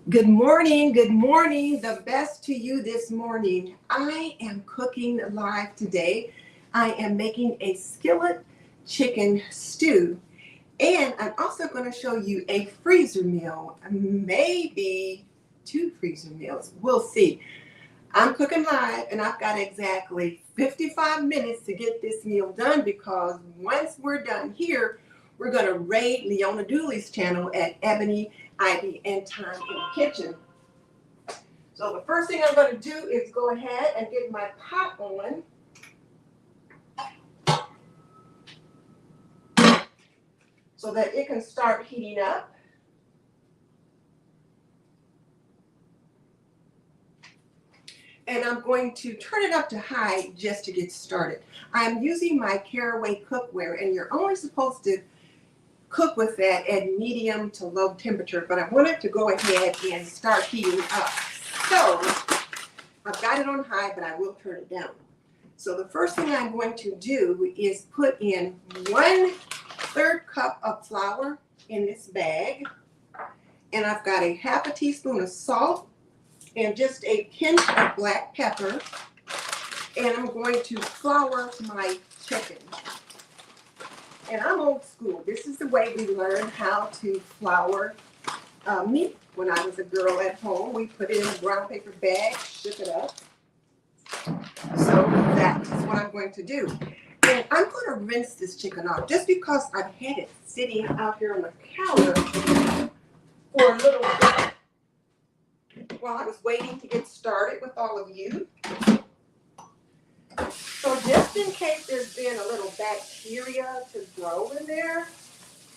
Good morning, good morning. The best to you this morning. I am cooking live today. I am making a skillet chicken stew. And I'm also going to show you a freezer meal, maybe two freezer meals. We'll see. I'm cooking live and I've got exactly 55 minutes to get this meal done because once we're done here, we're going to raid Leona Dooley's channel at Ebony, Ivy, and Time in the Kitchen. So the first thing I'm going to do is go ahead and get my pot on. So that it can start heating up. And I'm going to turn it up to high just to get started. I'm using my Caraway cookware, and you're only supposed to cook with that at medium to low temperature, but I want it to go ahead and start heating up. So I've got it on high, but I will turn it down. So the first thing I'm going to do is put in 1/3 cup of flour in this bag. And I've got a half a teaspoon of salt and just a pinch of black pepper. And I'm going to flour my chicken. And I'm old school. This is the way we learned how to flour meat. When I was a girl at home, we put it in a brown paper bag, shook it up. So that's what I'm going to do. And I'm going to rinse this chicken off just because I've had it sitting out here on the counter for a little bit while I was waiting to get started with all of you. So just in case there's been a little bacteria to grow in there,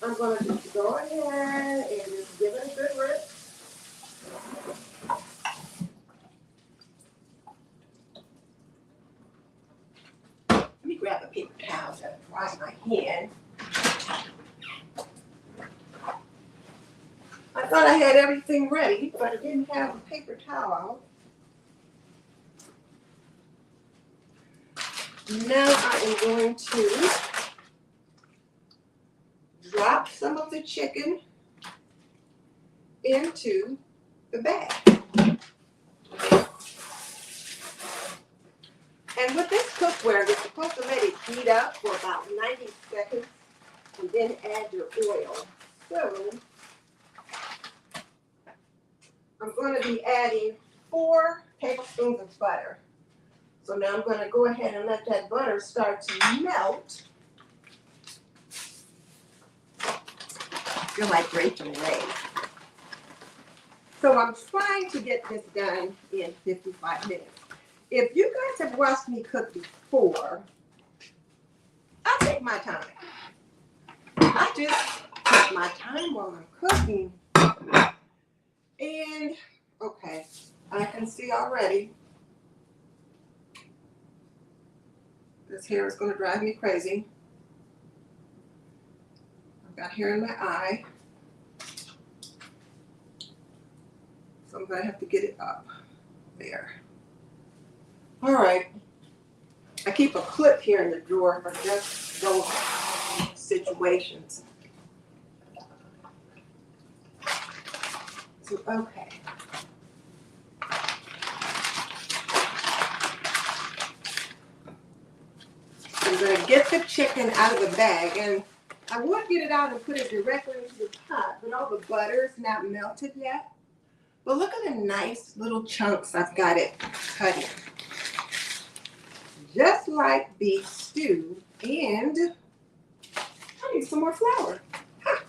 I'm going to just go ahead and just give it a good rinse. Let me grab a paper towel to dry my hand. I thought I had everything ready, but I didn't have a paper towel. Now I am going to drop some of the chicken into the bag. And with this cookware, you're supposed to let it heat up for about 90 seconds and then add your oil. So I'm going to be adding 4 tablespoons of butter. So now I'm going to go ahead and let that butter start to melt. I feel like Rachel Ray. So I'm trying to get this done in 55 minutes. If you guys have watched me cook before, I take my time. I just take my time while I'm cooking. And, okay, I can see already. This hair is going to drive me crazy. I've got hair in my eye. So I'm going to have to get it up there. All right. I keep a clip here in the drawer for just those situations. So, okay. I'm going to get the chicken out of the bag, and I would get it out and put it directly into the pot, but all the butter is not melted yet. But look at the nice little chunks I've got it cut in. Just like beef stew, and I need some more flour. Huh.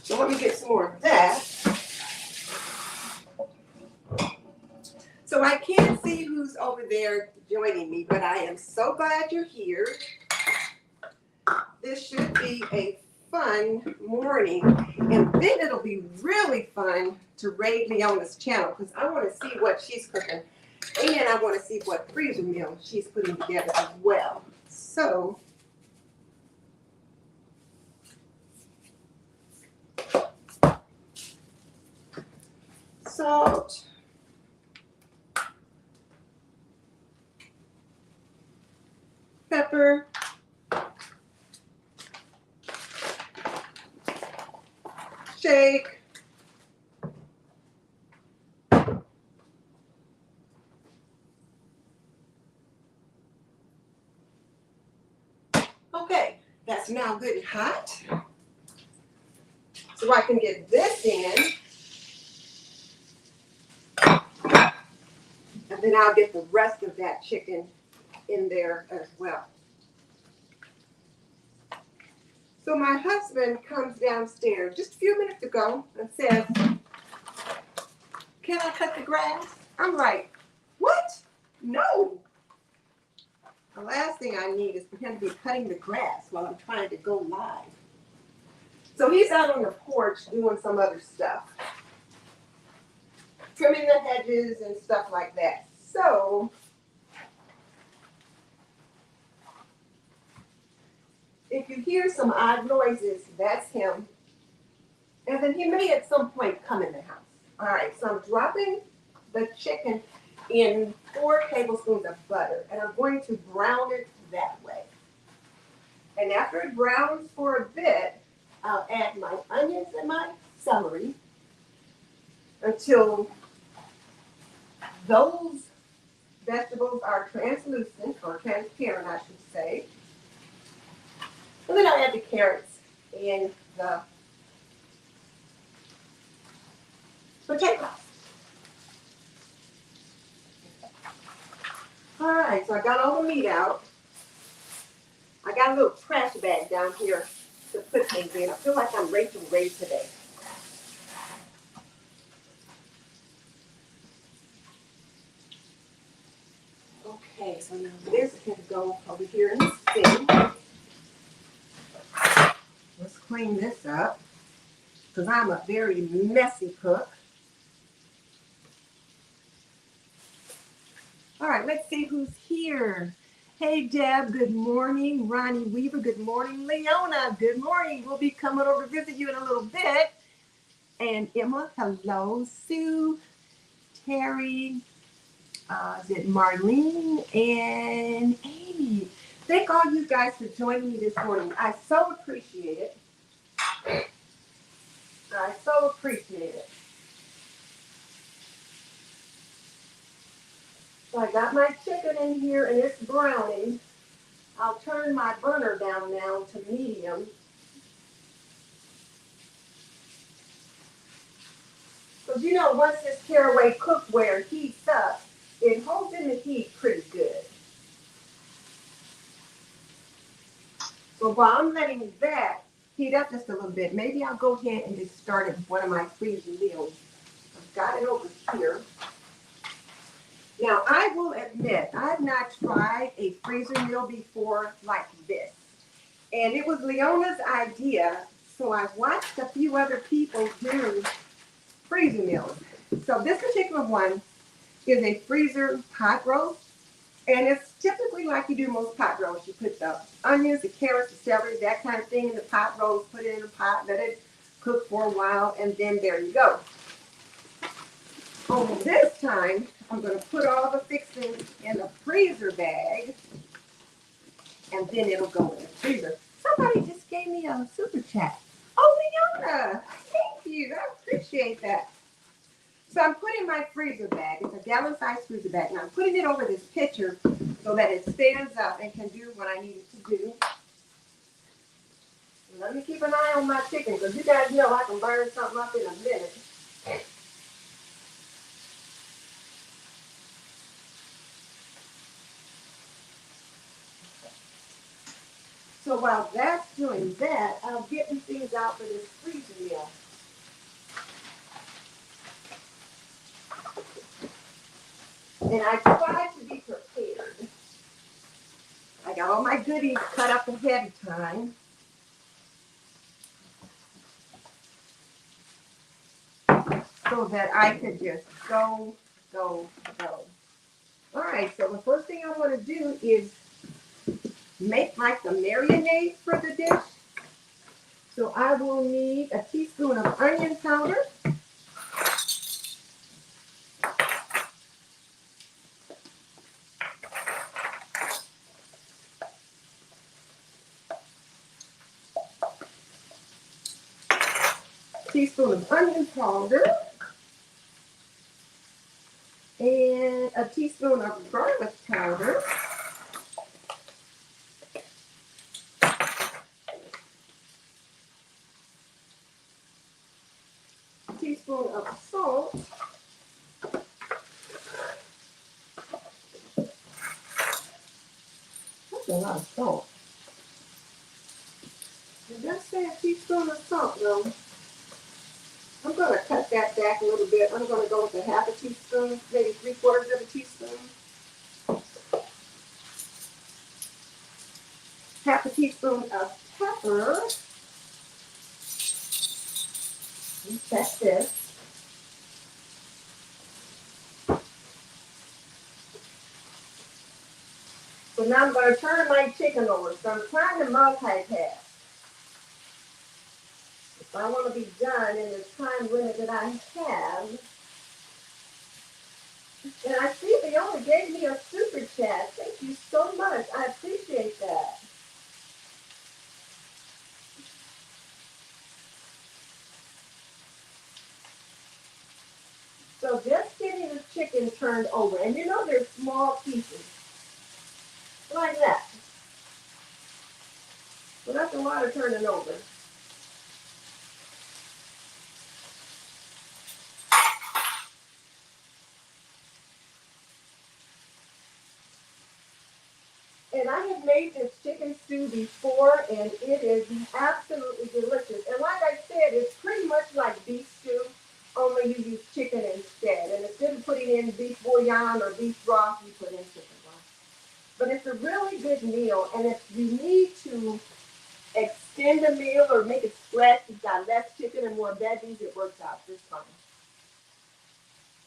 So let me get some more of that. So I can't see who's over there joining me, but I am so glad you're here. This should be a fun morning, and then it'll be really fun to raid Leona's channel because I want to see what she's cooking, and I want to see what freezer meal she's putting together as well. So salt, pepper, shake, that's now good and hot. So I can get this in. And then I'll get the rest of that chicken in there as well. So my husband comes downstairs just a few minutes ago and says, "Can I cut the grass?" I'm like, "What? No." The last thing I need is for him to be cutting the grass while I'm trying to go live. So he's out on the porch doing some other stuff, trimming the hedges and stuff like that. So if you hear some odd noises, that's him. And then he may at some point come in the house. All right, so I'm dropping the chicken in 4 tablespoons of butter, and I'm going to brown it that way. And after it browns for a bit, I'll add my onions and my celery until those vegetables are translucent, or transparent, I should say. And then I'll add the carrots and the potatoes. All right, so I got all the meat out. I got a little trash bag down here to put things in. I feel like I'm Rachel Ray today. Okay, so now this can go over here in the sink. Let's clean this up, because I'm a very messy cook. All right, let's see who's here. Hey, Deb, good morning. Ronnie Weaver, good morning. Leona, good morning. We'll be coming over to visit you in a little bit. And Emma, hello. Sue, Terry, is it Marlene, and Amy. Thank all you guys for joining me this morning. I so appreciate it. I so appreciate it. So I got my chicken in here and it's browning. I'll turn my burner down now to medium. Because you know, once this caraway cookware heats up, it holds in the heat pretty good. So while I'm letting that heat up just a little bit, maybe I'll go ahead and just start it with one of my freezer meals. I've got it over here. Now, I will admit, I've not tried a freezer meal before like this. And it was Leona's idea, so I watched a few other people do freezer meals. So this particular one is a freezer pot roast. And it's typically like you do most pot roasts. You put the onions, the carrots, the celery, that kind of thing in the pot roast, put it in a pot, let it cook for a while, and then there you go. Only this time, I'm going to put all the fixings in a freezer bag, and then it'll go in the freezer. Somebody just gave me a super chat. Oh, Leona, thank you. I appreciate that. So I'm putting my freezer bag, it's a gallon-sized freezer bag, and I'm putting it over this pitcher so that it stands up and can do what I need it to do. And let me keep an eye on my chicken, because you guys know I can burn something up in a minute. So while that's doing that, I'll get these things out for this freezer meal. And I try to be prepared. I got all my goodies cut up ahead of time. So that I could just go. All right, so the first thing I want to do is make like the marinade for the dish. So I will need a teaspoon of onion powder. Teaspoon of onion powder, and a teaspoon of garlic powder, teaspoon of salt. That's a lot of salt. It does say a teaspoon of salt, though. I'm going to cut that back a little bit. I'm going to go with a half a teaspoon, maybe 3/4 of a teaspoon. Half a teaspoon of pepper. Check this. So now I'm going to turn my chicken over. So I'm trying to multitask. If I want to be done in the time limit that I have. And I see they only gave me a super chat. Thank you so much. I appreciate that. So just getting the chicken turned over. And you know they're small pieces. Like that. So that's a lot of turning over. And I have made this chicken stew before, and it is absolutely delicious. And like I said, it's pretty much like beef stew, only you use chicken instead. And instead of putting in beef bouillon or beef broth, you put in chicken broth. But it's a really good meal, and if you need to extend a meal or make it stretch, you've got less chicken and more veggies, it works out just fine.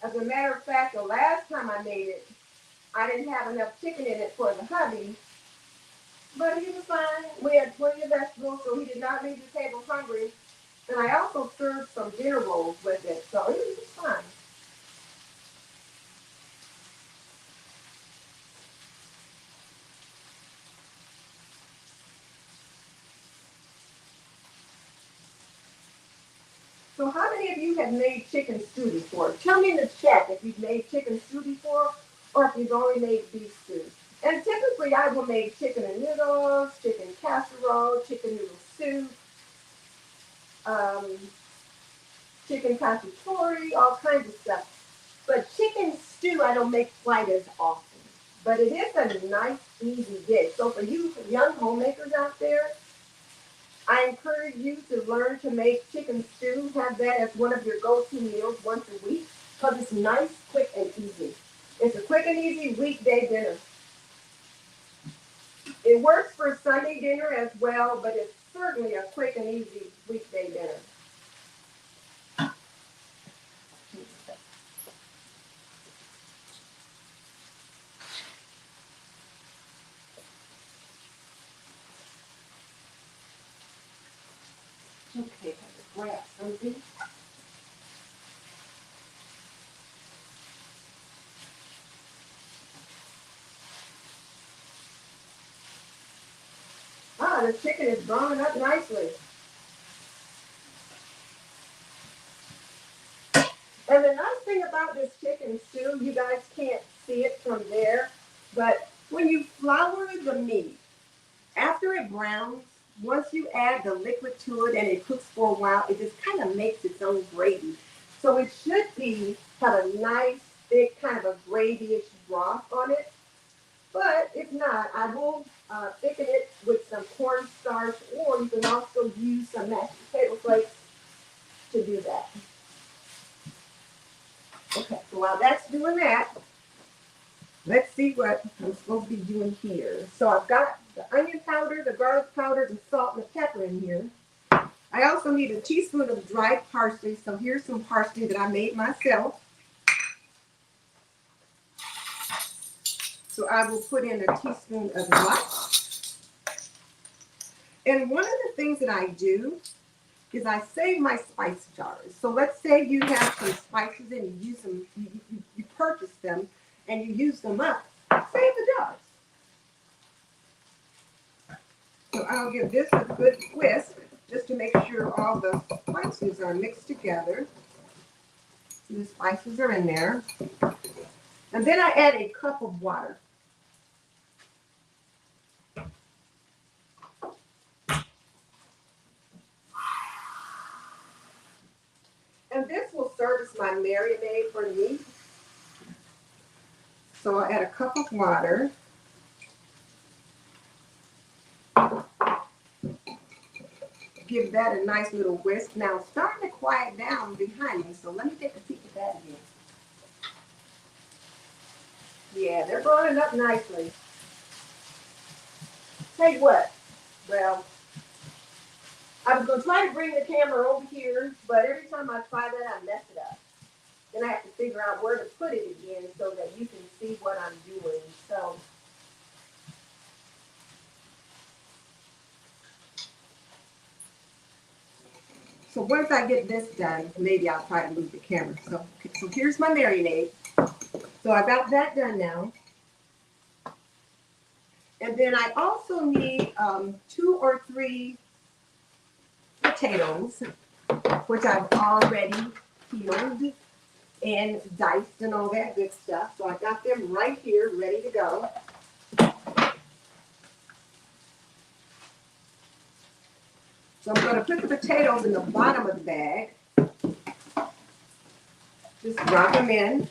As a matter of fact, the last time I made it, I didn't have enough chicken in it for the hubby. But he was fine. We had plenty of vegetables, so he did not leave the table hungry. And I also served some dinner rolls with it, so he was fine. So how many of you have made chicken stew before? Tell me in the chat if you've made chicken stew before or if you've only made beef stew. And typically I will make chicken and noodles, chicken casserole, chicken noodle soup, chicken cacciatore, all kinds of stuff. But chicken stew I don't make quite as often. But it is a nice, easy dish. So for you young homemakers out there, I encourage you to learn to make chicken stew. Have that as one of your go-to meals once a week because it's nice, quick, and easy. It's a quick and easy weekday dinner. It works for Sunday dinner as well, but it's certainly a quick and easy weekday dinner. Okay, I have to grab something. Ah, the chicken is browning up nicely. And the nice thing about this chicken stew, you guys can't see it from there, but when you flour the meat, after it browns, once you add the liquid to it and it cooks for a while, it just kind of makes its own gravy. So it should have a nice, thick, kind of a gravy-ish broth on it. But if not, I will thicken it with some cornstarch, or you can also use some mashed potato flakes to do that. Okay, so while that's doing that, let's see what I'm supposed to be doing here. So I've got the onion powder, the garlic powder, the salt, and the pepper in here. I also need a teaspoon of dried parsley. So here's some parsley that I made myself. So I will put in a teaspoon of that. And one of the things that I do is I save my spice jars. So let's say you have some spices and you use them, you purchase them and you use them up. Save the jars. So I'll give this a good whisk just to make sure all the spices are mixed together. The spices are in there. And then I add a cup of water. And this will service my marinade for the meat. So I'll add a cup of water. Give that a nice little whisk. Now it's starting to quiet down behind me, so let me take a peek at that again. Yeah, they're burning up nicely. Tell you what, well, I was going to try to bring the camera over here, but every time I try that, I mess it up. Then I have to figure out where to put it again so that you can see what I'm doing. So once I get this done, maybe I'll try to move the camera. So here's my marinade. So I got that done now. And then I also need 2 or 3 potatoes, which I've already peeled and diced and all that good stuff. So I got them right here, ready to go. So I'm going to put the potatoes in the bottom of the bag. Just drop them in.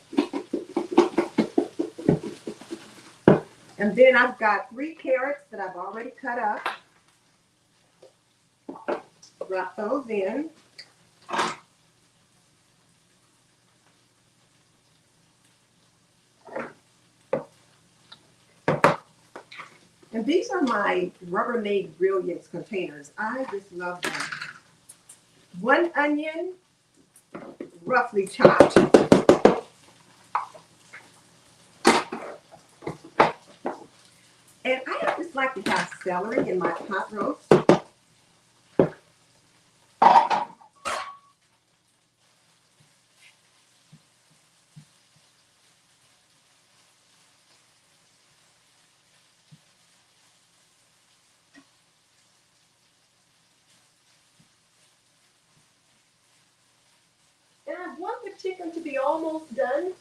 And then I've got 3 carrots that I've already cut up. Drop those in. And these are my Rubbermaid Brilliance containers. I just love them. 1 onion, roughly chopped. And I just like to have celery in my pot roast. And I want the chicken to be almost done.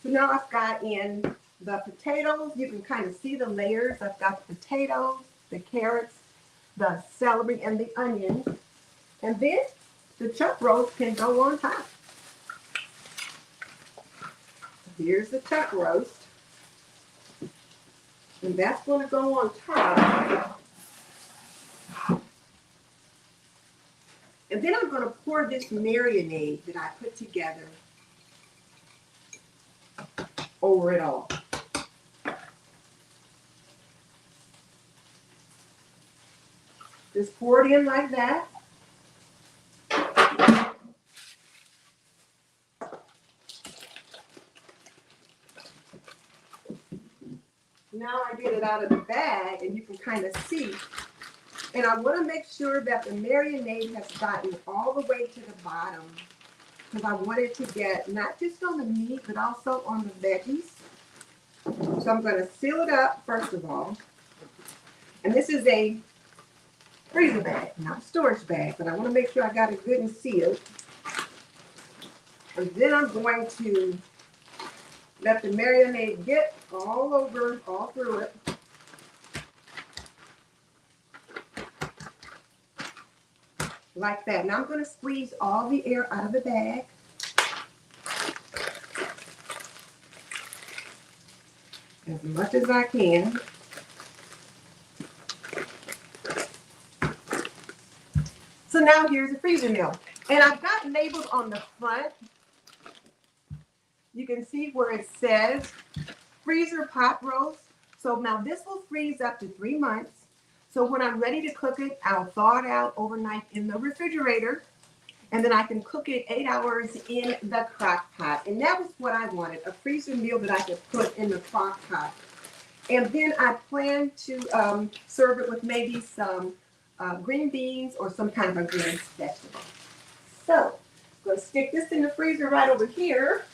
So now I've got in the potatoes. You can kind of see the layers. I've got the potatoes, the carrots, the celery, and the onion. And then the chuck roast can go on top. Here's the chuck roast. And that's going to go on top. And then I'm going to pour this marinade that I put together over it all. Just pour it in like that. Now I get it out of the bag and you can kind of see. And I want to make sure that the marinade has gotten all the way to the bottom, because I want it to get not just on the meat, but also on the veggies. So I'm going to seal it up first of all. And this is a freezer bag, not a storage bag, but I want to make sure I got it good and sealed. And then I'm going to let the marinade get all over, all through it. Like that. Now I'm going to squeeze all the air out of the bag. As much as I can. So now here's the freezer meal. And I've got labels on the front. You can see where it says freezer pot roast. So now this will freeze up to 3 months. So when I'm ready to cook it, I'll thaw it out overnight in the refrigerator. And then I can cook it 8 hours in the crock pot. And that was what I wanted, a freezer meal that I could put in the crock pot. And then I plan to serve it with maybe some green beans or some kind of a green vegetable. So I'm going to stick this in the freezer right over here.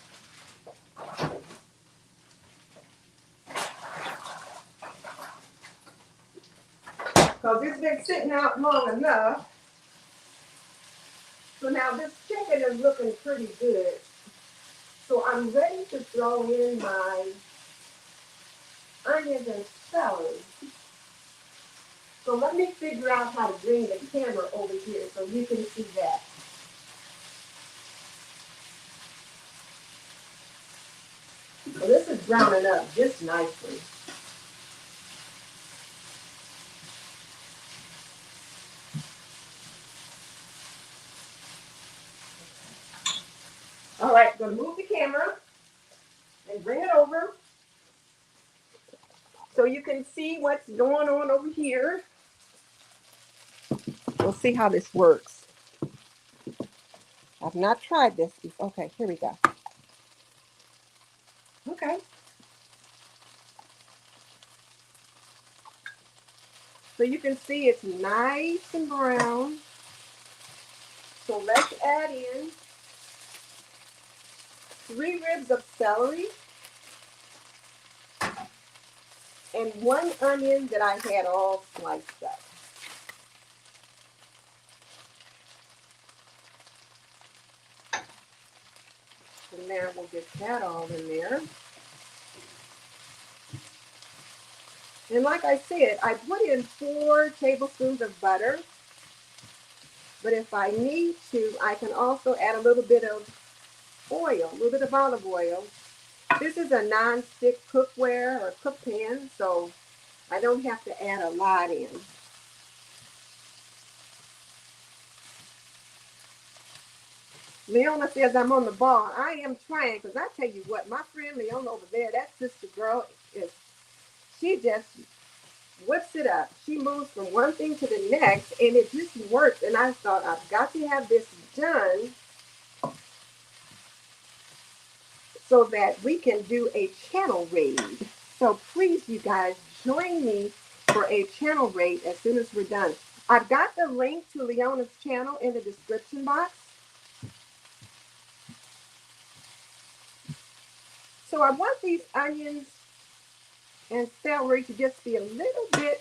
Because it's been sitting out long enough. So now this chicken is looking pretty good. So I'm ready to throw in my onions and celery. So let me figure out how to bring the camera over here so you can see that. browning up just nicely. All right, I'm going to move the camera and bring it over so you can see what's going on over here. We'll see how this works. I've not tried this before. Okay, here we go. Okay. So you can see it's nice and brown. So let's add in 3 ribs of celery and 1 onion that I had all sliced up. And there, we'll get that all in there. And like I said, I put in 4 tablespoons of butter. But if I need to, I can also add a little bit of oil, a little bit of olive oil. This is a non-stick cookware or cook pan, so I don't have to add a lot in. Leona says I'm on the ball. I am trying, because I tell you what, my friend Leona over there, that sister girl, she just whips it up. She moves from one thing to the next, and it just works. And I thought, I've got to have this done so that we can do a channel raid. So please, you guys, join me for a channel raid as soon as we're done. I've got the link to Leona's channel in the description box. So I want these onions and celery to just be a little bit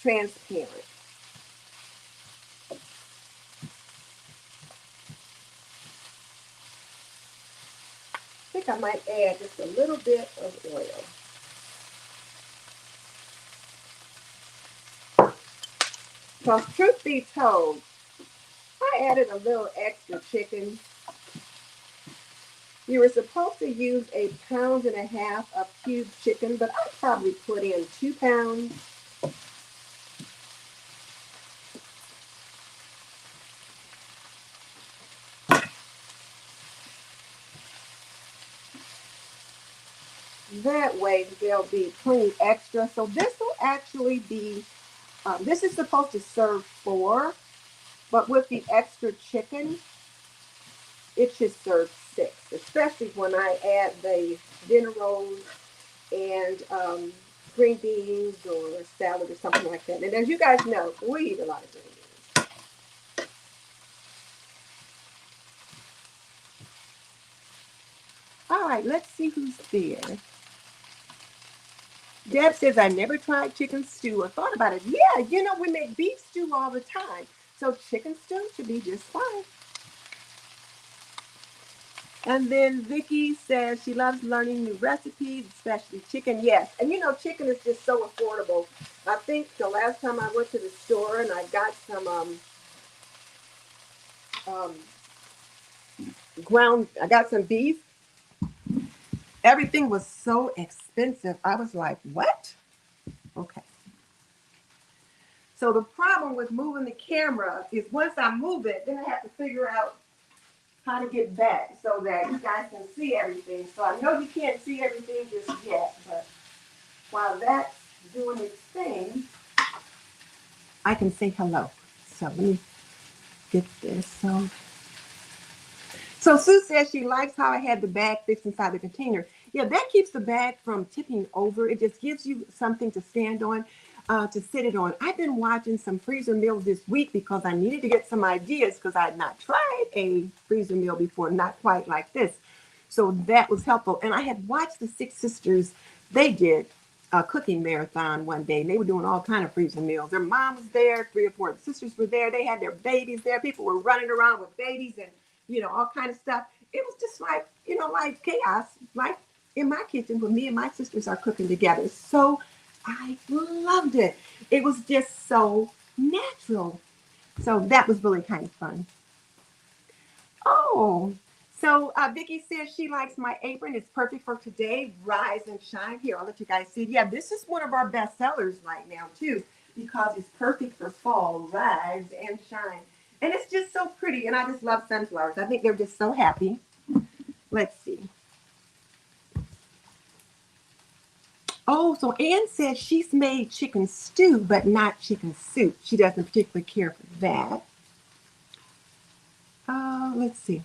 transparent. I think I might add just a little bit of oil. Because truth be told, I added a little extra chicken. You were supposed to use 1.5 pounds of cubed chicken, but I probably put in 2 pounds. That way there'll be plenty extra. So this will actually be, this is supposed to serve 4, but with the extra chicken, it should serve 6, especially when I add the dinner rolls and green beans or salad or something like that. And as you guys know, we eat a lot of green beans. All right, let's see who's there. Deb says, I never tried chicken stew or thought about it. Yeah, you know, we make beef stew all the time. So chicken stew should be just fine. And then Vicky says she loves learning new recipes, especially chicken. Yes, and you know, chicken is just so affordable. I think the last time I went to the store and I got some I got some beef. Everything was so expensive. I was like, what? Okay. So the problem with moving the camera is once I move it, then I have to figure out how to get back so that you guys can see everything. So I know you can't see everything just yet, but while that's doing its thing, I can say hello. So let me get this. So Sue says she likes how I had the bag fixed inside the container. Yeah, that keeps the bag from tipping over. It just gives you something to stand on, to sit it on. I've been watching some freezer meals this week because I needed to get some ideas because I had not tried a freezer meal before, not quite like this. So that was helpful. And I had watched the 6 sisters. They did a cooking marathon one day, and they were doing all kind of freezer meals. Their mom was there, 3 or 4 sisters were there. They had their babies there. People were running around with babies and, you know, all kind of stuff. It was just like, you know, like chaos, like in my kitchen when me and my sisters are cooking together. So I loved it. It was just so natural. So that was really kind of fun. Oh, So Vicki says she likes my apron. It's perfect for today. Rise and shine. Here, I'll let you guys see. Yeah, this is one of our best sellers right now too, because it's perfect for fall. Rise and shine. And it's just so pretty. And I just love sunflowers. I think they're just so happy. Let's see. Oh, so Ann says she's made chicken stew, but not chicken soup. She doesn't particularly care for that. Let's see.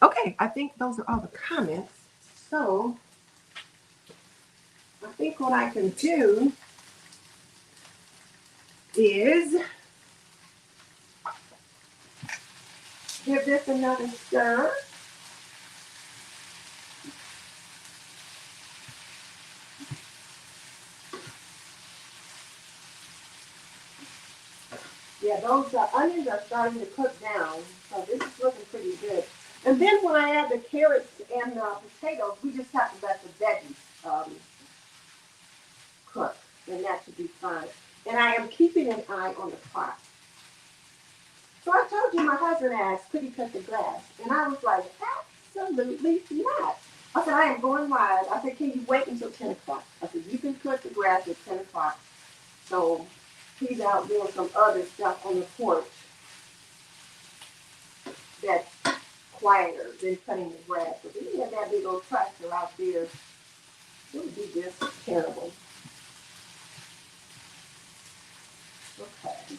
Okay, I think those are all the comments. So I think what I can do is give this another stir. Yeah, those onions are starting to cook down, so this is looking pretty good. And then when I add the carrots and the potatoes, we just have to let the veggies cook, and that should be fine. And I am keeping an eye on the pot. So I told you my husband asked, could he cut the grass? And I was like, absolutely not. I said, I am going live. I said, can you wait until 10 o'clock? I said, you can cut the grass at 10 o'clock. So he's out doing some other stuff on the porch that's quieter than cutting the grass. But if he had that big old tractor out there, it would be just terrible. Okay.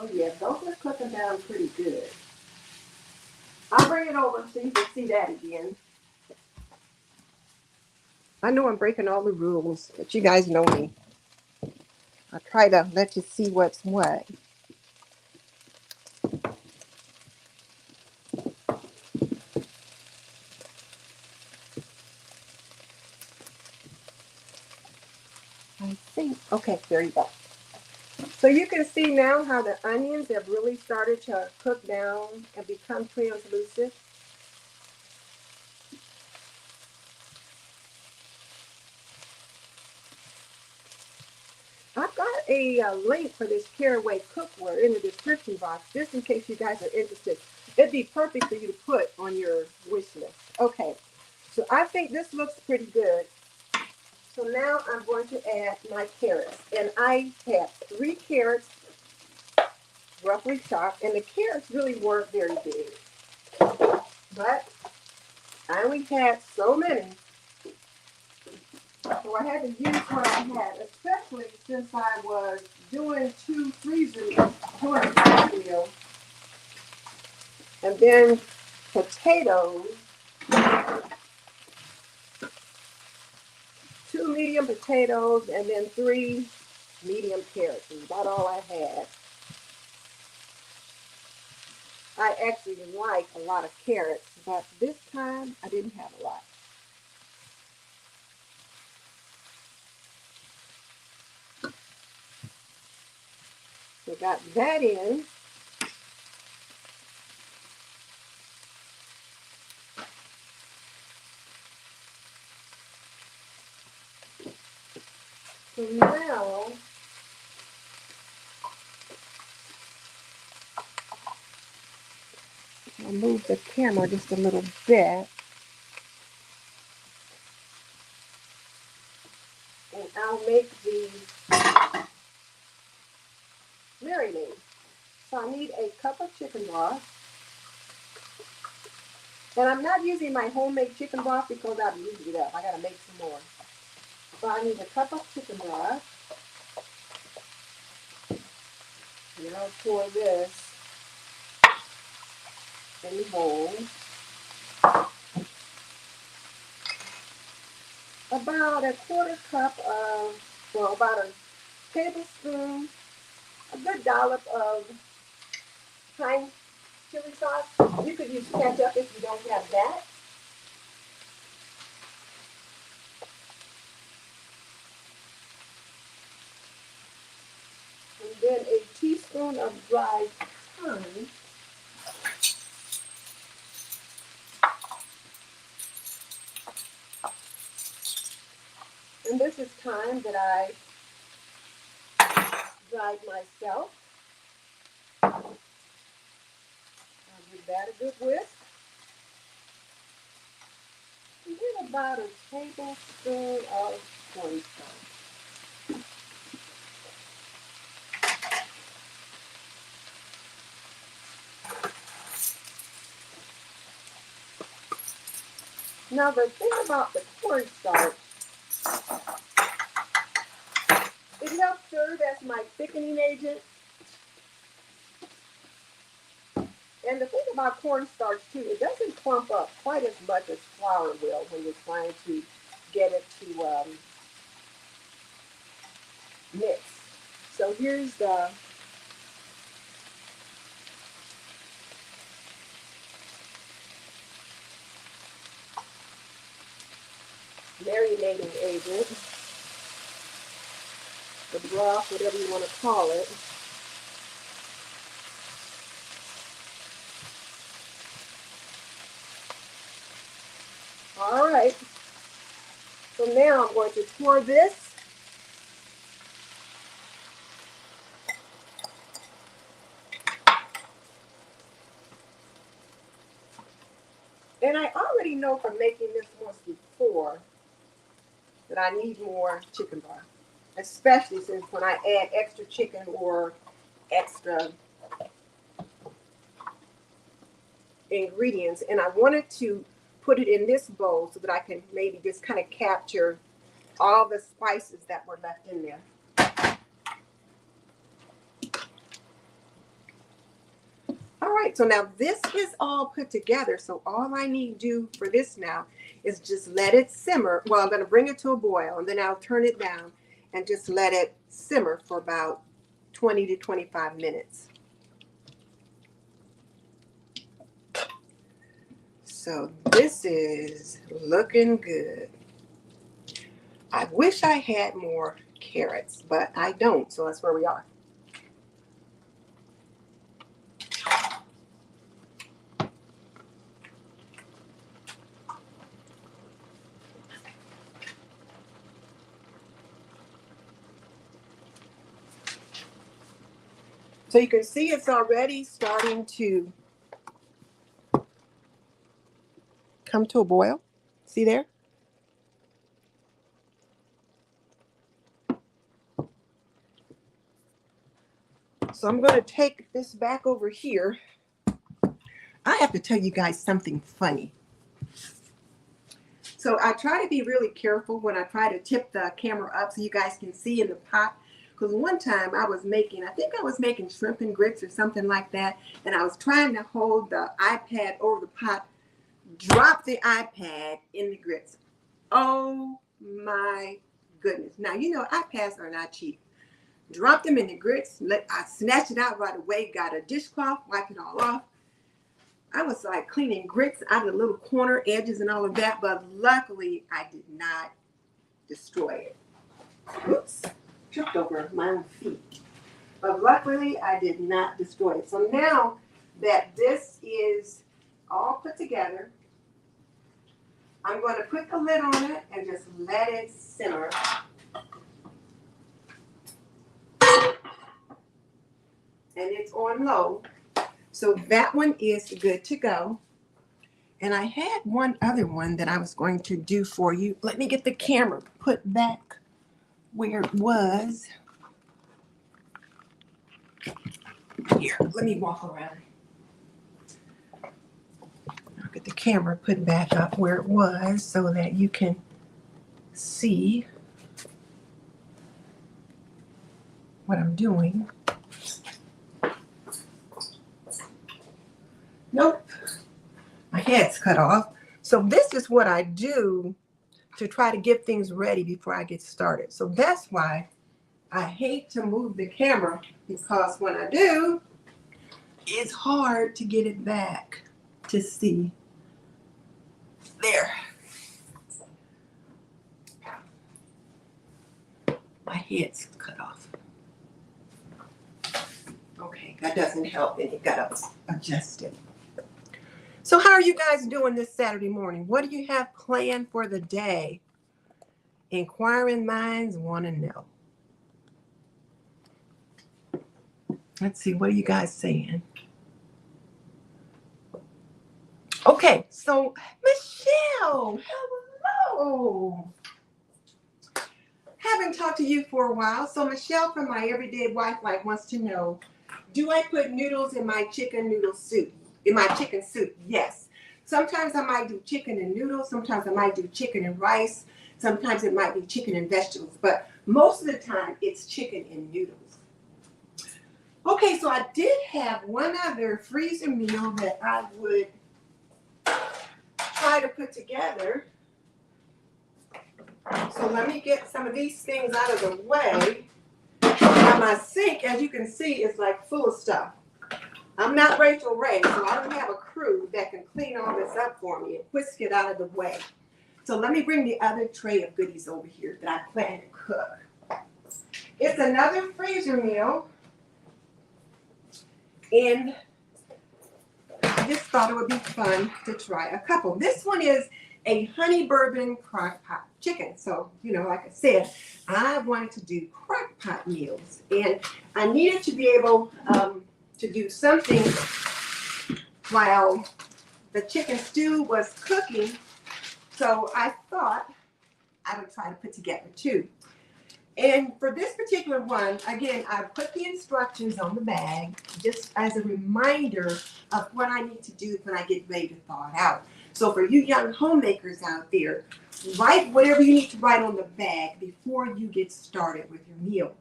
Oh yeah, those are cooking down pretty good. I'll bring it over so you can see that again. I know I'm breaking all the rules, but you guys know me. I try to let you see what's what. I think, okay, there you go. So you can see now how the onions have really started to cook down and become translucent. I've got a link for this caraway cookware in the description box, just in case you guys are interested. It'd be perfect for you to put on your wish list. Okay, so I think this looks pretty good. So now I'm going to add my carrots. And I have 3 carrots, roughly chopped, and the carrots really weren't very big. But I only had so many. So I had to use what I had, especially since I was doing 2 freezer meals. And then potatoes, 2 medium potatoes, and then 3 medium carrots. That's about all I had. I actually like a lot of carrots, but this time I didn't have a lot. So got that in. So now I'll move the camera just a little bit. And I'll make the marinade. So I need a cup of chicken broth. And I'm not using my homemade chicken broth because I've used it up. I gotta make some more. So I need a cup of chicken broth. And I'll pour this in the bowl. About a quarter cup of, well, about a tablespoon, a good dollop of Heinz chili sauce. You could use ketchup if you don't have that. And then a teaspoon of dried thyme. And this is time that I dried myself. I'll give that a good whisk. And then about a tablespoon of cornstarch. Now the thing about the cornstarch, it helps serve as my thickening agent. And the thing about cornstarch too, it doesn't clump up quite as much as flour will when you're trying to get it to mix. So here's the marinating agent, the broth, whatever you want to call it. All right, so now I'm going to pour this and I already know from making this once before that I need more chicken broth, especially since when I add extra chicken or extra ingredients, and I wanted to put it in this bowl so that I can maybe just kind of capture all the spices that were left in there. All right, so now this is all put together. So all I need to do for this now is just let it simmer. Well, I'm going to bring it to a boil, and then I'll turn it down and just let it simmer for about 20 to 25 minutes. So this is looking good. I wish I had more carrots, but I don't, so that's where we are. So you can see it's already starting to come to a boil. See there? So I'm going to take this back over here. I have to tell you guys something funny. So I try to be really careful when I try to tip the camera up so you guys can see in the pot. Because one time I think I was making shrimp and grits or something like that. And I was trying to hold the iPad over the pot, drop the iPad in the grits. Oh my goodness. Now, you know, iPads are not cheap. Dropped them in the grits. I snatched it out right away, got a dishcloth, wiped it all off. I was like cleaning grits out of the little corner edges and all of that, but luckily I did not destroy it. Oops, tripped over my own feet. But luckily I did not destroy it. So now that this is all put together, I'm going to put the lid on it and just let it simmer. And it's on low. So that one is good to go. And I had one other one that I was going to do for you. Let me get the camera put back where it was. Here, let me walk around. I'll get the camera put back up where it was so that you can see what I'm doing. Nope, my head's cut off. So this is what I do to try to get things ready before I get started. So that's why I hate to move the camera, because when I do, it's hard to get it back to see. There. My head's cut off. Okay, that doesn't help any. Gotta adjust it. So how are you guys doing this Saturday morning? What do you have planned for the day? Inquiring minds want to know. Let's see, what are you guys saying? Okay, so Michelle, hello. Haven't talked to you for a while. So Michelle from My Everyday Wife Life wants to know, do I put noodles in my chicken noodle soup? In my chicken soup? Yes. Sometimes I might do chicken and noodles. Sometimes I might do chicken and rice. Sometimes it might be chicken and vegetables. But most of the time, it's chicken and noodles. Okay, so I did have one other freezer meal that I would try to put together. So let me get some of these things out of the way. Now my sink, as you can see, is like full of stuff. I'm not Rachel Ray, so I don't have a crew that can clean all this up for me and whisk it out of the way. So let me bring the other tray of goodies over here that I plan to cook. It's another freezer meal, and I just thought it would be fun to try a couple. This one is a honey bourbon crock pot chicken. So, you know, like I said, I wanted to do crock pot meals, and I needed to be able to do something while the chicken stew was cooking. So I thought I would try to put together two. And for this particular one, again, I put the instructions on the bag just as a reminder of what I need to do when I get ready to thaw it out. So for you young homemakers out there, write whatever you need to write on the bag before you get started with your meal.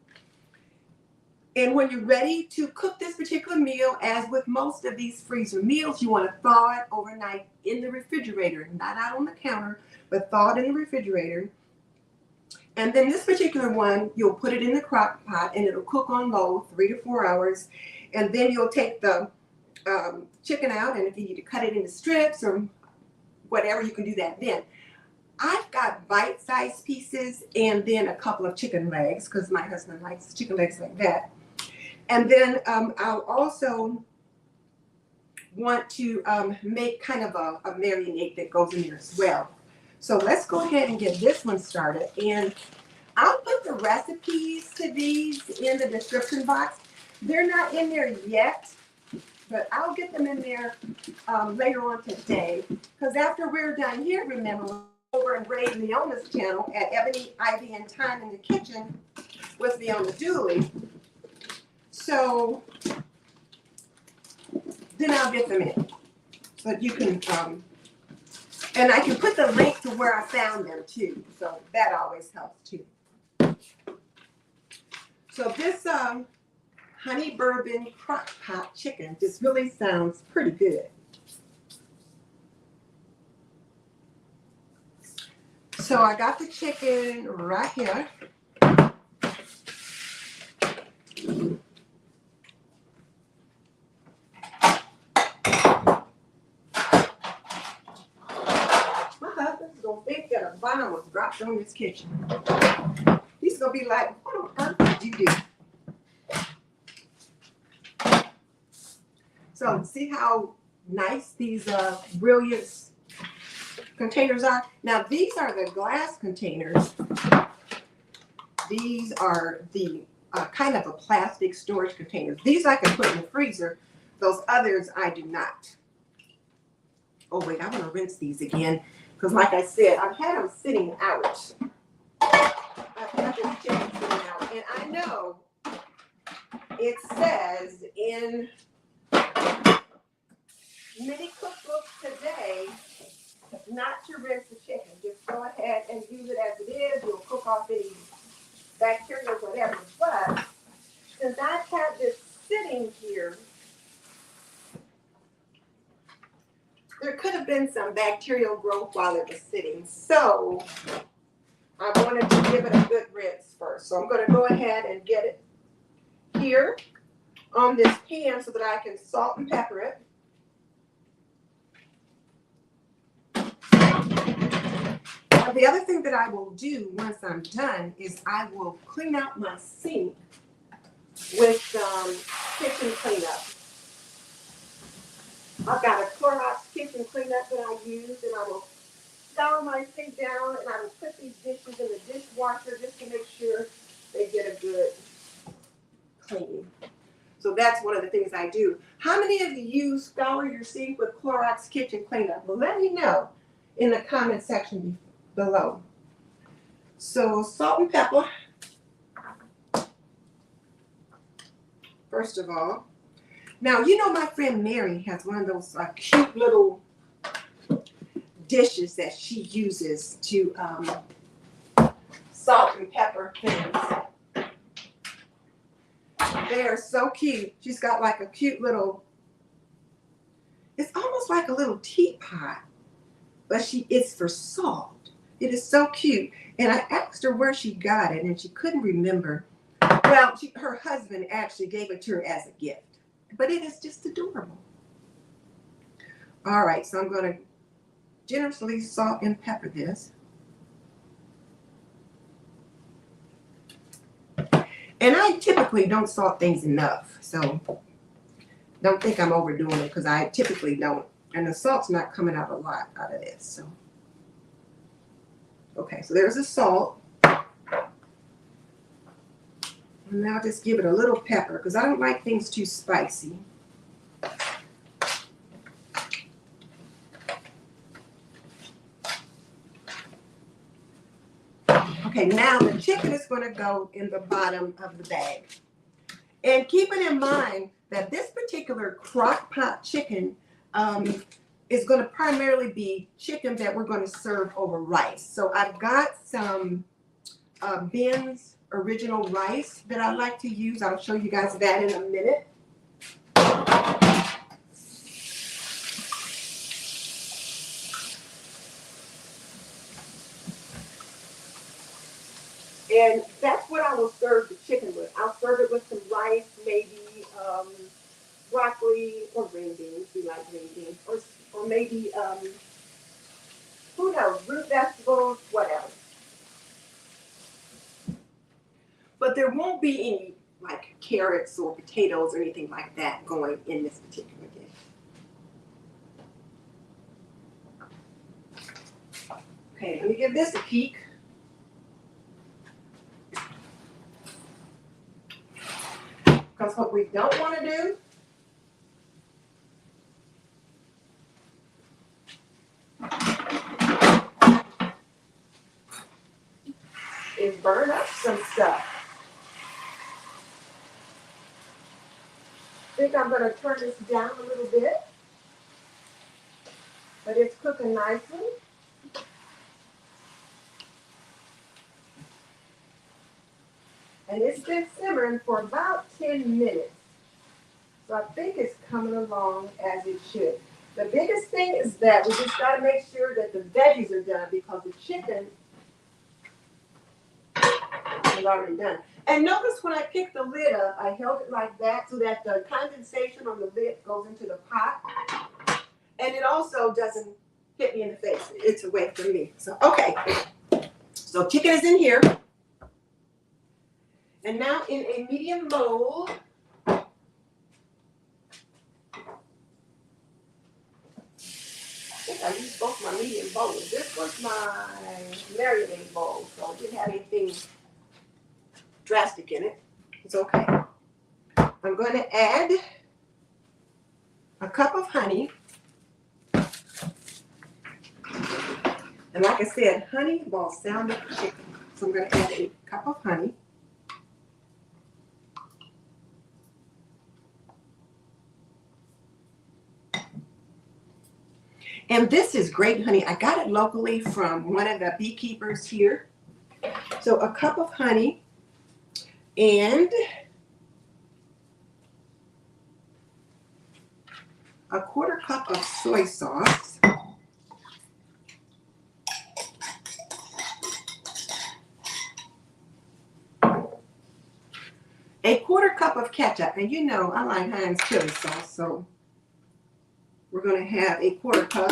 And when you're ready to cook this particular meal, as with most of these freezer meals, you want to thaw it overnight in the refrigerator, not out on the counter, but thaw it in the refrigerator. And then this particular one, you'll put it in the crock pot and it'll cook on low 3 to 4 hours. And then you'll take the chicken out, and if you need to cut it into strips or whatever, you can do that then. I've got bite-sized pieces and then a couple of chicken legs because my husband likes chicken legs like that. And then I'll also want to make kind of a marinade that goes in there as well. So let's go ahead and get this one started. And I'll put the recipes to these in the description box. They're not in there yet, but I'll get them in there later on today. Because after we're done here, remember, over and Ray Leona's channel at Ebony, Ivy, and Thyme in the Kitchen with Leona Dooley. So then I'll get them in so that you can, and I can put the link to where I found them too. So that always helps too. So this honey bourbon crock pot chicken just really sounds pretty good. So I got the chicken right here. Think that a bomb was dropped on this kitchen. He's gonna be like, what on earth did you do? So see how nice these brilliant containers are? Now these are the glass containers. These are the kind of a plastic storage containers. These I can put in the freezer. Those others I do not. Oh wait, I want to rinse these again. Because like I said, I've had them sitting out. I've had this chicken sitting out. And I know it says in many cookbooks today not to rinse the chicken. Just go ahead and use it as it is. You'll cook off any bacteria or whatever. But since I've had this sitting here, there could have been some bacterial growth while it was sitting. So I wanted to give it a good rinse first. So I'm going to go ahead and get it here on this pan so that I can salt and pepper it. Now, the other thing that I will do once I'm done is I will clean out my sink with kitchen cleanup. I've got a Clorox kitchen cleanup that I use, and I will scour my sink down, and I will put these dishes in the dish that's one of the things I do. How many of you scour your sink with Clorox kitchen cleanup? Well, let me know in the comment section below. So salt and pepper, first of all. Now, you know my friend Mary has one of those cute little dishes that she uses to salt and pepper things. They are so cute. She's got like a cute little, it's almost like a little teapot, but it's for salt. It is so cute. And I asked her where she got it, and she couldn't remember. Well, her husband actually gave it to her as a gift, but it is just adorable. All right, so I'm going to generously salt and pepper this. And I typically don't salt things enough, so don't think I'm overdoing it, because I typically don't. And the salt's not coming out a lot out of this. So, okay, so there's the salt. And now just give it a little pepper, because I don't like things too spicy. Okay, now the chicken is going to go in the bottom of the bag. And keeping in mind that this particular crock pot chicken is going to primarily be chicken that we're going to serve over rice. So I've got some Ben's original rice that I like to use. I'll show you guys that in a minute. And that's what I will serve the chicken with. I'll serve it with some rice, maybe broccoli or green beans. We like green beans. Or maybe, who knows, root vegetables, whatever. But there won't be any like carrots or potatoes or anything like that going in this particular dish. Okay, let me give this a peek. Because what we don't want to do is burn up some stuff. I think I'm going to turn this down a little bit, but it's cooking nicely. And it's been simmering for about 10 minutes. So I think it's coming along as it should. The biggest thing is that we just got to make sure that the veggies are done, because the chicken is already done. And notice when I picked the lid up, I held it like that so that the condensation on the lid goes into the pot. And it also doesn't hit me in the face. It's away from me. So, okay. So chicken is in here. And now in a medium bowl, I think I used both my medium bowls. This was my marinade bowl, so I didn't have anything drastic in it. It's okay. I'm going to add a cup of honey. And like I said, honey balsamic chicken. So I'm going to add a cup of honey. And this is great honey. I got it locally from one of the beekeepers here. So a cup of honey and a quarter cup of soy sauce. A quarter cup of ketchup. And you know I like Heinz chili sauce, so we're going to have a quarter cup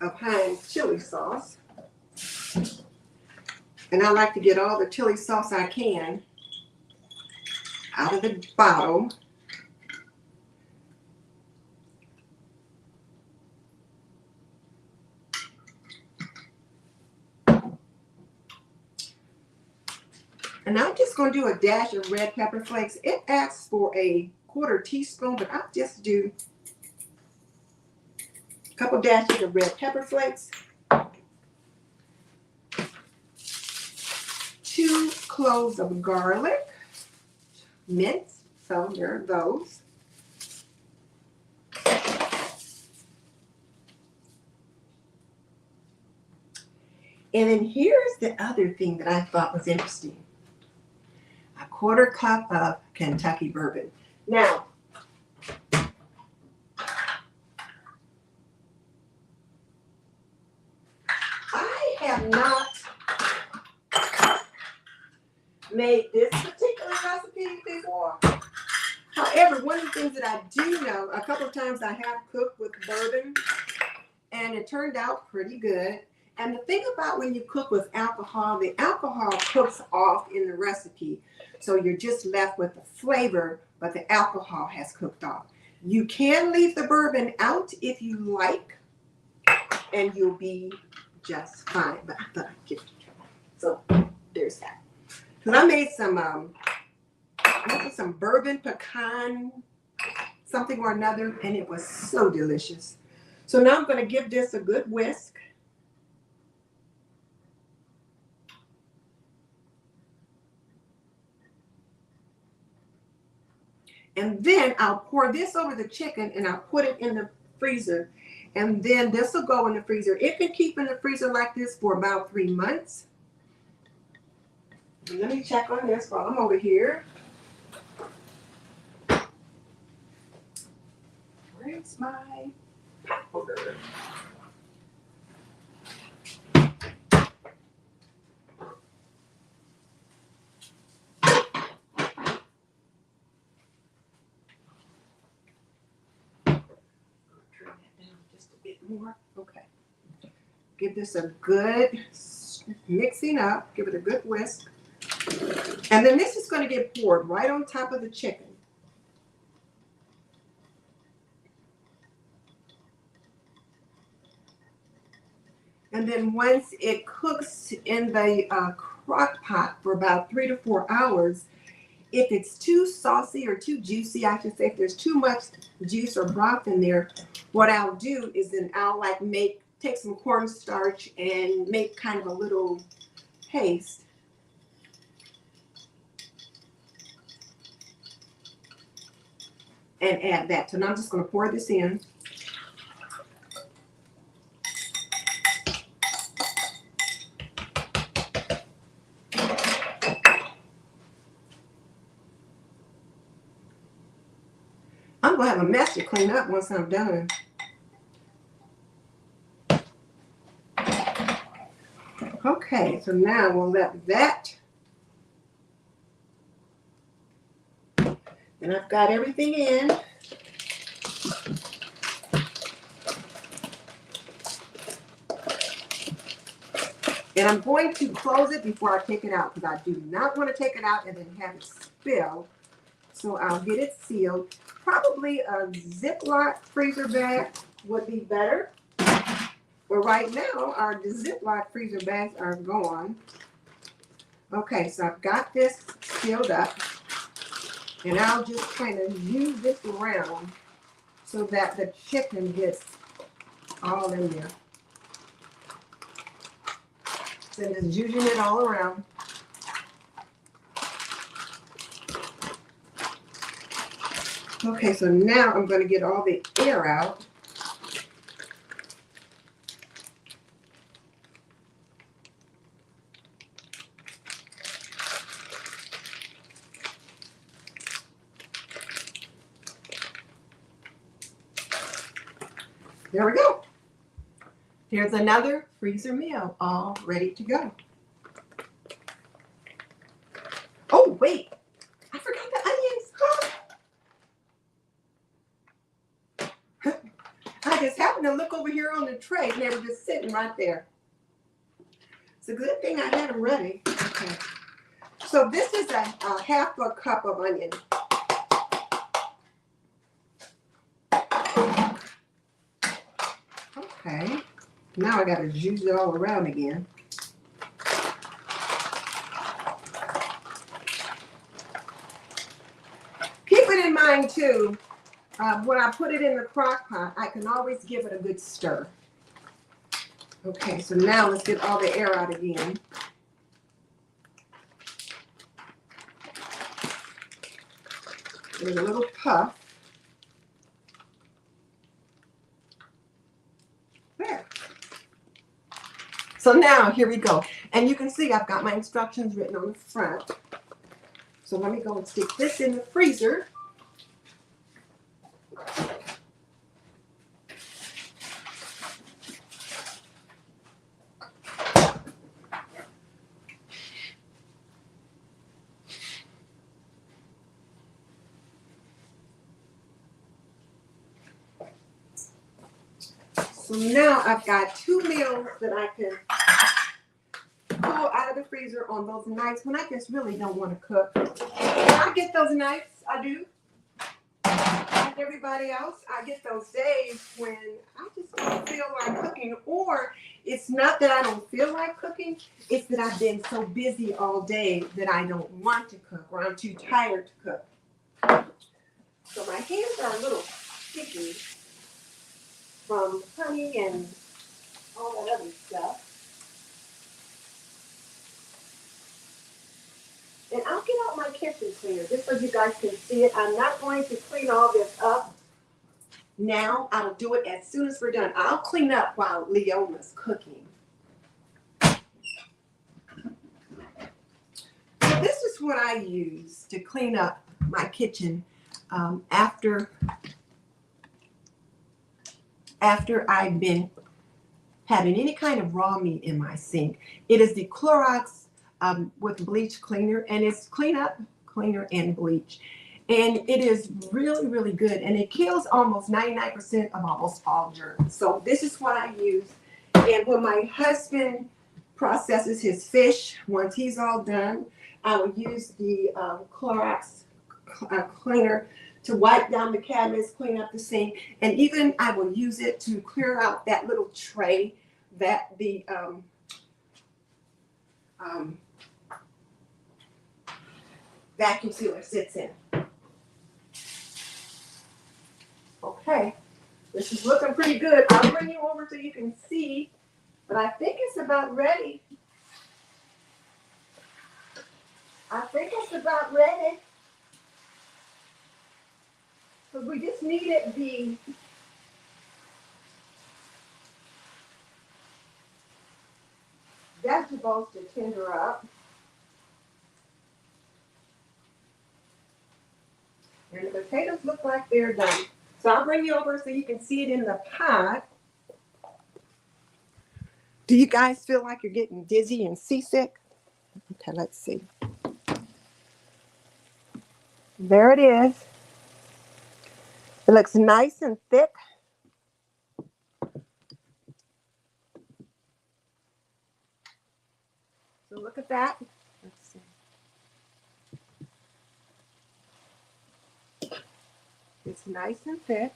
of Heinz chili sauce. And I like to get all the chili sauce I can out of the bottle. And I'm just going to do a dash of red pepper flakes. It asks for a 1/4 teaspoon, but I'll just do a couple dashes of red pepper flakes. 2 cloves of garlic, minced, so there are those. And then here's the other thing that I thought was interesting. A 1/4 cup of Kentucky bourbon. Now, I have not made this particular recipe before. However, one of the things that I do know, a couple of times I have cooked with bourbon, and it turned out pretty good. And the thing about when you cook with alcohol, the alcohol cooks off in the recipe. So you're just left with the flavor, but the alcohol has cooked off. You can leave the bourbon out if you like, and you'll be just fine. But I thought I'd give it a try. So there's that. Because I made some bourbon pecan something or another, and it was so delicious. So now I'm going to give this a good whisk. And then I'll pour this over the chicken and I'll put it in the freezer. And then this will go in the freezer. It can keep in the freezer like this for about 3 months. And let me check on this while I'm over here. Where's my powder? More. Okay. Give this a good mixing up. Give it a good whisk. And then this is going to get poured right on top of the chicken. And then once it cooks in the crock pot for about 3 to 4 hours, if it's too saucy or too juicy, I should say, if there's too much juice or broth in there, what I'll do is then I'll take some cornstarch and make kind of a little paste. And add that. So now I'm just going to pour this in. I'm going to have a mess to clean up once I'm done. Okay, so now we'll let that. And I've got everything in. And I'm going to close it before I take it out because I do not want to take it out and then have it spill. So I'll get it sealed. Probably a Ziploc freezer bag would be better. But right now, our Ziploc freezer bags are gone. Okay, so I've got this sealed up. And I'll just kind of use this around so that the chicken gets all in there. So just using it all around. Okay, so now I'm going to get all the air out. There we go. Here's another freezer meal all ready to go. Oh, wait. I forgot the onions. I just happened to look over here on the tray and they were just sitting right there. It's a good thing I had them ready. Okay. So this is a 1/2 cup of onion. Okay, now I got to juice it all around again. mind too, when I put it in the crock pot, I can always give it a good stir. Okay, so now let's get all the air out again. There's a little puff. There. So now, here we go. And you can see I've got my instructions written on the front. So let me go and stick this in the freezer. So now I've got 2 meals that I can pull out of the freezer on those nights when I just really don't want to cook. I get those nights, I do. Like everybody else, I get those days when I just don't feel like cooking, or it's not that I don't feel like cooking, it's that I've been so busy all day that I don't want to cook, or I'm too tired to cook. So my hands are a little sticky from honey and all that other stuff. And I'll get out my kitchen cleaner just so you guys can see it. I'm not going to clean all this up now. I'll do it as soon as we're done. I'll clean up while Leona's cooking. So this is what I use to clean up my kitchen after I've been having any kind of raw meat in my sink. It is the Clorox with bleach cleaner, and it's cleaner and bleach. And it is really, really good, and it kills almost 99% of almost all germs. So this is what I use. And when my husband processes his fish, once he's all done, I will use the Clorox cleaner to wipe down the cabinets, clean up the sink, and even I will use it to clear out that little tray that the vacuum sealer sits in. Okay, this is looking pretty good. I'll bring you over so you can see, but I think it's about ready. I think it's about ready. So we just needed the vegetables to tender up. And the potatoes look like they're done. So I'll bring you over so you can see it in the pot. Do you guys feel like you're getting dizzy and seasick? Okay, let's see. There it is. It looks nice and thick. So look at that. Let's see. It's nice and thick.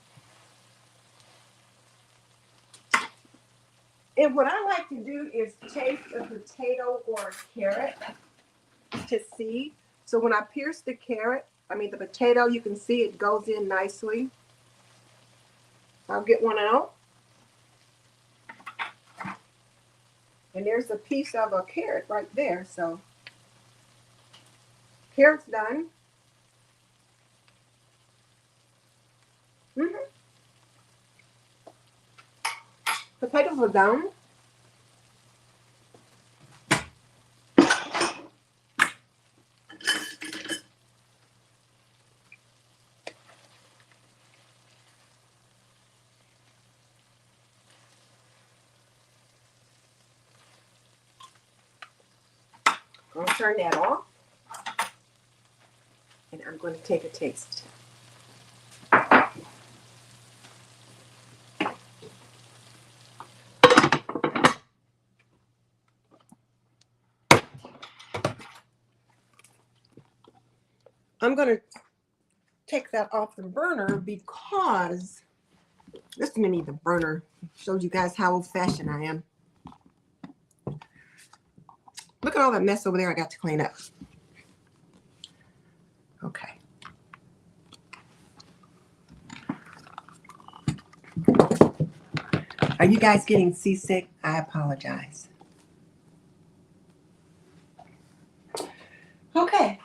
And what I like to do is taste a potato or a carrot to see. So when I pierce the the potato, you can see it goes in nicely. I'll get one out. And there's a piece of a carrot right there. So carrot's done. Potatoes are done. I'll turn that off. And I'm going to take a taste. I'm going to take that off the burner because this may need the burner. Showed you guys how old-fashioned I am. Look at all that mess over there I got to clean up. Okay. Are you guys getting seasick? I apologize. Okay.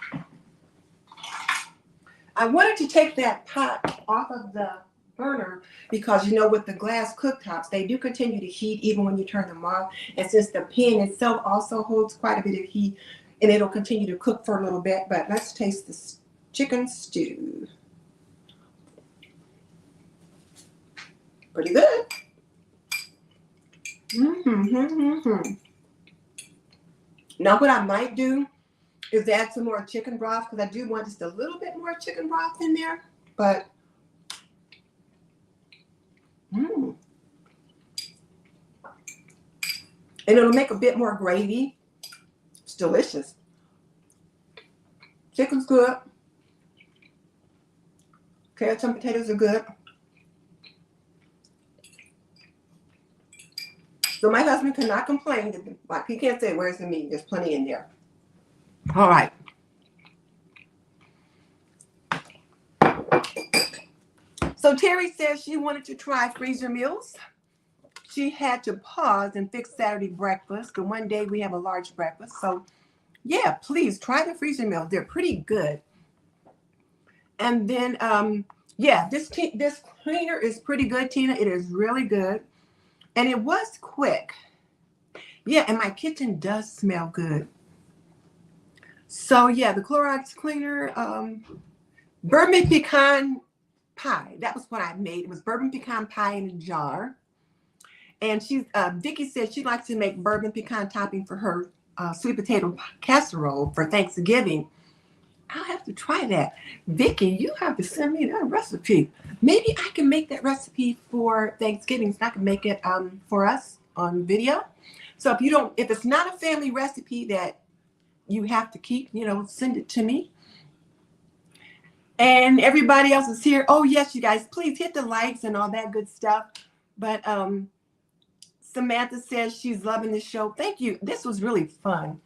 I wanted to take that pot off of the burner because, you know, with the glass cooktops, they do continue to heat even when you turn them off. And since the pan itself also holds quite a bit of heat, and it'll continue to cook for a little bit. But let's taste this chicken stew. Pretty good. Now what I might do is add some more chicken broth because I do want just a little bit more chicken broth in there. But and it'll make a bit more gravy. It's delicious. Chicken's good. Carrots and potatoes are good. So my husband cannot complain. Like, he can't say, where's the meat? There's plenty in there. All right. So Terry says she wanted to try freezer meals. She had to pause and fix Saturday breakfast. But one day we have a large breakfast. So yeah, please try the freezer meals. They're pretty good. And then, yeah, this cleaner is pretty good, Tina. It is really good. And it was quick. Yeah, and my kitchen does smell good. So yeah, the Clorox cleaner, bourbon pecan pie. That was what I made. It was bourbon pecan pie in a jar. And Vicki said she likes to make bourbon pecan topping for her sweet potato casserole for Thanksgiving. I'll have to try that. Vicki, you have to send me that recipe. Maybe I can make that recipe for Thanksgiving, so I can make it for us on video. So if it's not a family recipe that you have to keep, you know, send it to me. And everybody else is here. Oh yes, you guys, please hit the likes and all that good stuff. But Samantha says she's loving the show. Thank you. This was really fun.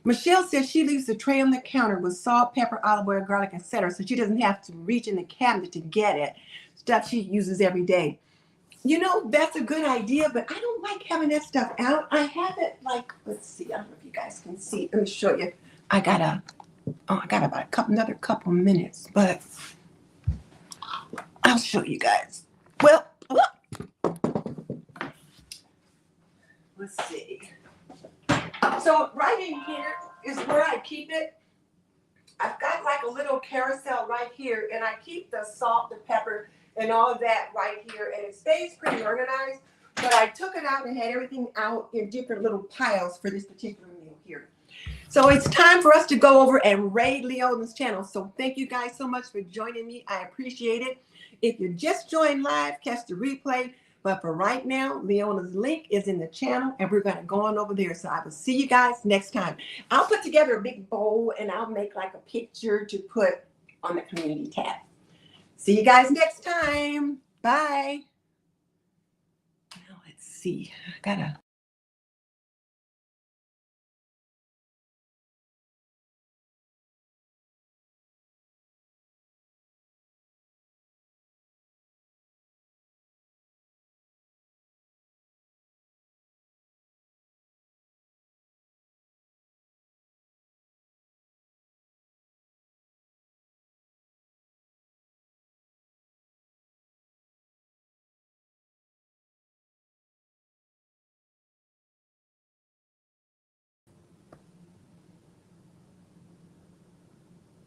Michelle says she leaves the tray on the counter with salt, pepper, olive oil, garlic, etc. So she doesn't have to reach in the cabinet to get it. Stuff she uses every day. You know, that's a good idea, but I don't like having that stuff out. I have it like, let's see. I don't know if you guys can see. Let me show you. I got about another couple minutes, but I'll show you guys. Well, let's see. So right in here is where I keep it. I've got like a little carousel right here, and I keep the salt, the pepper, and all of that right here, and it stays pretty organized. But I took it out and had everything out in different little piles for this particular meal here. So it's time for us to go over and raid Leona's channel. So thank you guys so much for joining me. I appreciate it. If you just joined live, catch the replay. But for right now, Leona's link is in the channel, and we're going to go on over there. So I will see you guys next time. I'll put together a big bowl, and I'll make like a picture to put on the community tab. See you guys next time. Bye. Now let's see. I gotta